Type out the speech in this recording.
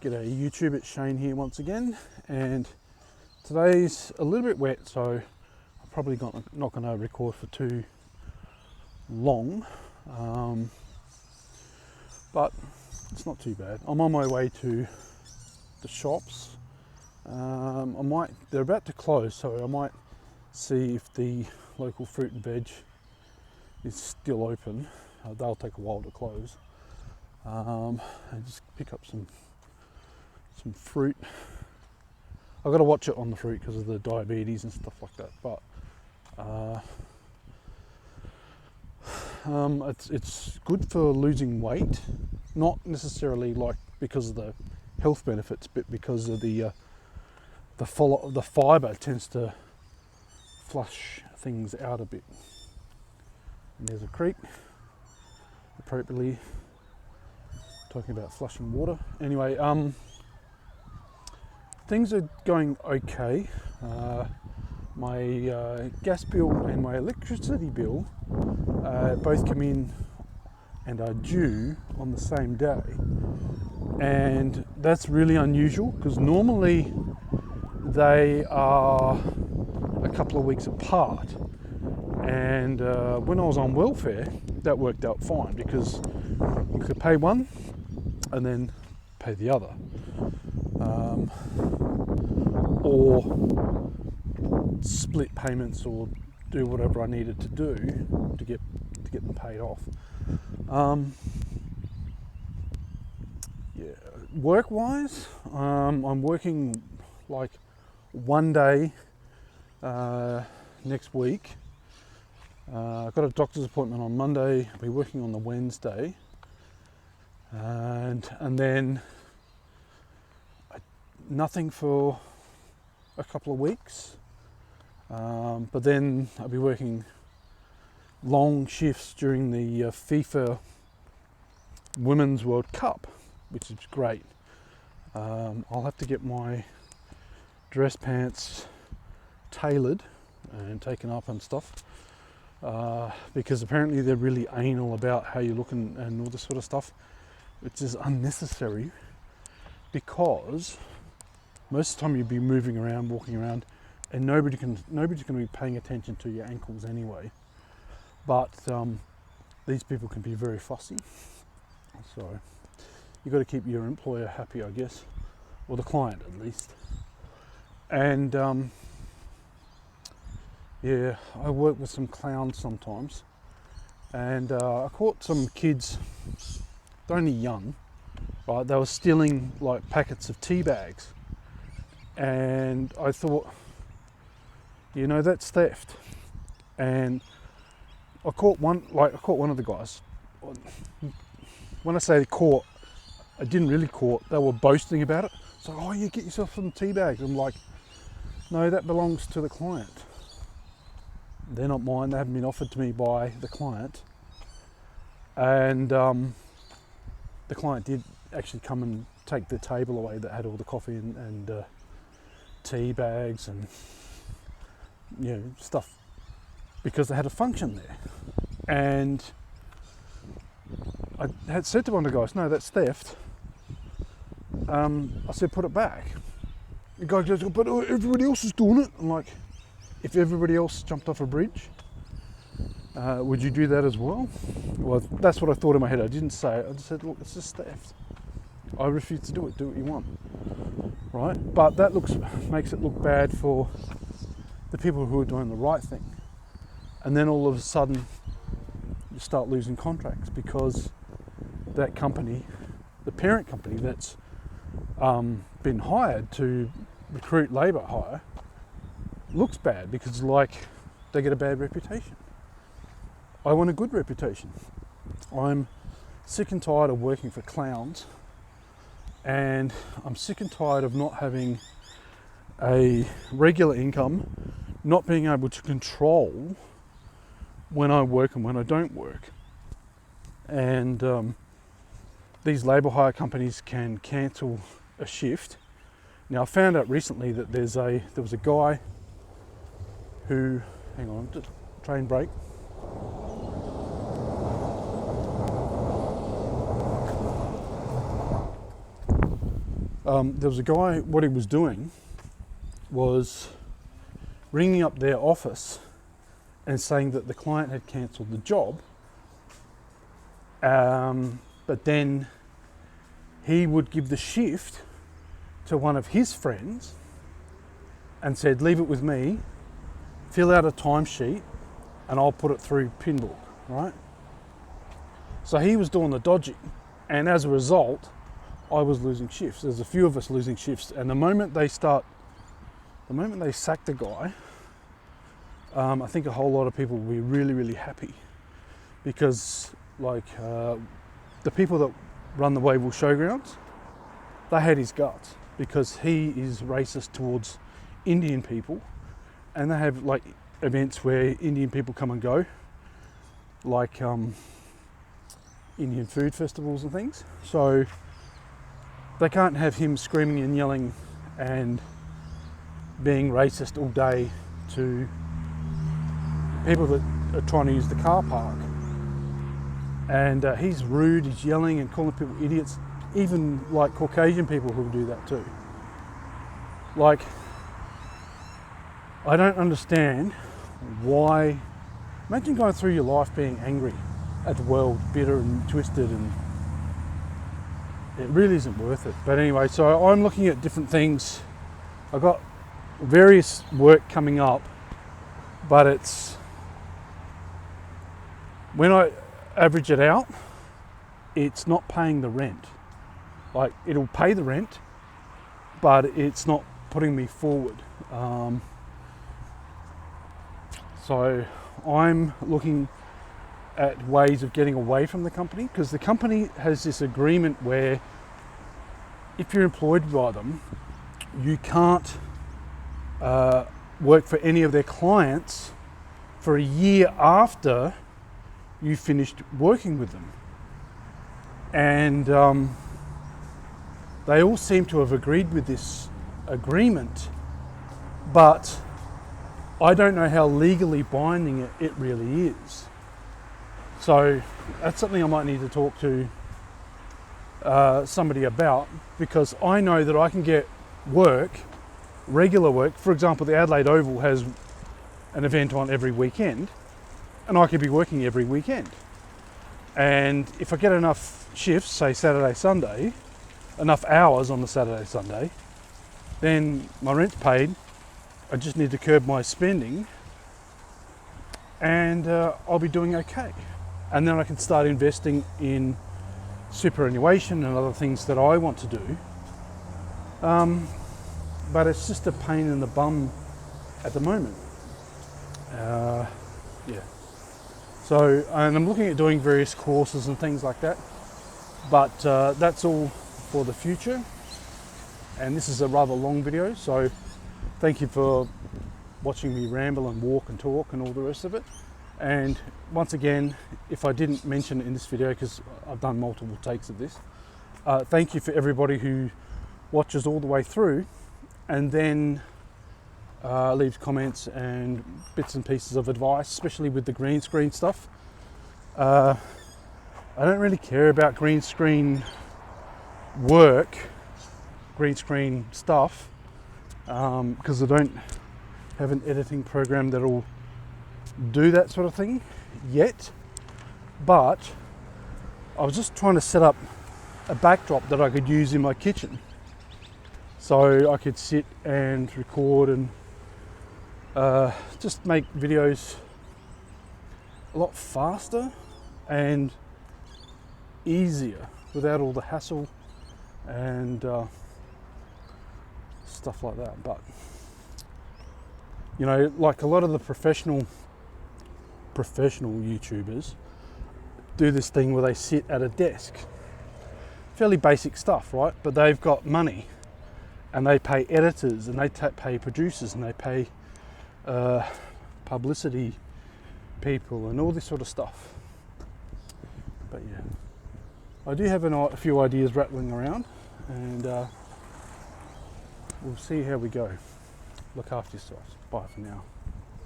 G'day YouTube, it's Shane here once again, and today's a little bit wet, so I'm probably not going to record for too long, but it's not too bad. I'm on my way to the shops. They're about to close, so I might see if the local fruit and veg is still open. They'll take a while to close, and just pick up some fruit. I've got to watch it on the fruit because of the diabetes and stuff like that, but it's good for losing weight, not necessarily like because of the health benefits, but because of the fibre tends to flush things out a bit. And there's a creek, appropriately talking about flushing water. Anyway, things are going okay. My gas bill and my electricity bill both come in and are due on the same day, and that's really unusual because normally they are a couple of weeks apart, and when I was on welfare that worked out fine because you could pay one and then pay the other, or split payments, or do whatever I needed to do to get them paid off. Work-wise, I'm working like one day next week. I've got a doctor's appointment on Monday. I'll be working on the Wednesday, and then nothing for a couple of weeks, but then I'll be working long shifts during the FIFA Women's World Cup, which is great. I'll have to get my dress pants tailored and taken up and stuff, because apparently they're really anal about how you look and all this sort of stuff, which is unnecessary because most of the time you'd be moving around, walking around, and nobody's going to be paying attention to your ankles anyway. But these people can be very fussy, so you've got to keep your employer happy, I guess, or the client at least. And I work with some clowns sometimes, and I caught some kids, they're only young, right? They were stealing like packets of tea bags, and I thought, that's theft. And I caught one of the guys. When I say caught, I didn't really caught. They were boasting about it. It's like, oh, you get yourself some tea bags. I'm like, no, that belongs to the client. They're not mine. They haven't been offered to me by the client. And the client did actually come and take the table away that had all the coffee and tea bags and stuff, because they had a function there. And I had said to one of the guys, no, that's theft. I said, put it back. The guy goes, but everybody else is doing it. I'm like, if everybody else jumped off a bridge, would you do that as well? Well, that's what I thought in my head. I didn't say it. I just said, look, it's just theft. I refuse to do it. Do what you want, right? But that makes it look bad for the people who are doing the right thing. And then all of a sudden, you start losing contracts because that company, the parent company that's been hired to recruit labour hire, looks bad because they get a bad reputation. I want a good reputation. I'm sick and tired of working for clowns, and I'm sick and tired of not having a regular income, not being able to control when I work and when I don't work. And these labour hire companies can cancel a shift. Now, I found out recently that there was a guy who, hang on, just train brake. There was a guy, what he was doing was ringing up their office and saying that the client had cancelled the job, but then he would give the shift to one of his friends and said, leave it with me, fill out a timesheet and I'll put it through Pinbook, right? So he was doing the dodging, and as a result, I was losing shifts. There's a few of us losing shifts, and the moment they sack the guy, I think a whole lot of people will be really, really happy, because like the people that run the Wavell Showgrounds, they hate his guts because he is racist towards Indian people, and they have like events where Indian people come and go, like Indian food festivals and things. So they can't have him screaming and yelling and being racist all day to people that are trying to use the car park. And he's rude, he's yelling and calling people idiots, even like Caucasian people who do that too. Like, I don't understand why. Imagine going through your life being angry at the world, bitter and twisted, and it really isn't worth it. But anyway, so I'm looking at different things. I've got various work coming up, but it's, when I average it out, it's not paying the rent. Like, it'll pay the rent, but it's not putting me forward. So I'm looking at ways of getting away from the company, because the company has this agreement where if you're employed by them, you can't work for any of their clients for a year after you finished working with them. And they all seem to have agreed with this agreement, but I don't know how legally binding it really is. So that's something I might need to talk to somebody about, because I know that I can get work, regular work. For example, the Adelaide Oval has an event on every weekend, and I could be working every weekend. And if I get enough shifts, say Saturday, Sunday, enough hours on the Saturday, Sunday, then my rent's paid. I just need to curb my spending, and I'll be doing okay. And then I can start investing in superannuation and other things that I want to do. But it's just a pain in the bum at the moment. Yeah. So, and I'm looking at doing various courses and things like that, but that's all for the future. And this is a rather long video, so thank you for watching me ramble and walk and talk and all the rest of it. And once again, if I didn't mention it in this video, because I've done multiple takes of this, thank you for everybody who watches all the way through and then leaves comments and bits and pieces of advice, especially with the green screen stuff. I don't really care about green screen work, green screen stuff, because I don't have an editing program that'll do that sort of thing yet. But I was just trying to set up a backdrop that I could use in my kitchen, so I could sit and record and just make videos a lot faster and easier without all the hassle and stuff like that. But you know, like a lot of the professional YouTubers do this thing where they sit at a desk. Fairly basic stuff, right? But they've got money, and they pay editors, and they pay producers, and they pay publicity people, and all this sort of stuff. But yeah, I do have a few ideas rattling around, and we'll see how we go. Look after yourselves. Bye for now.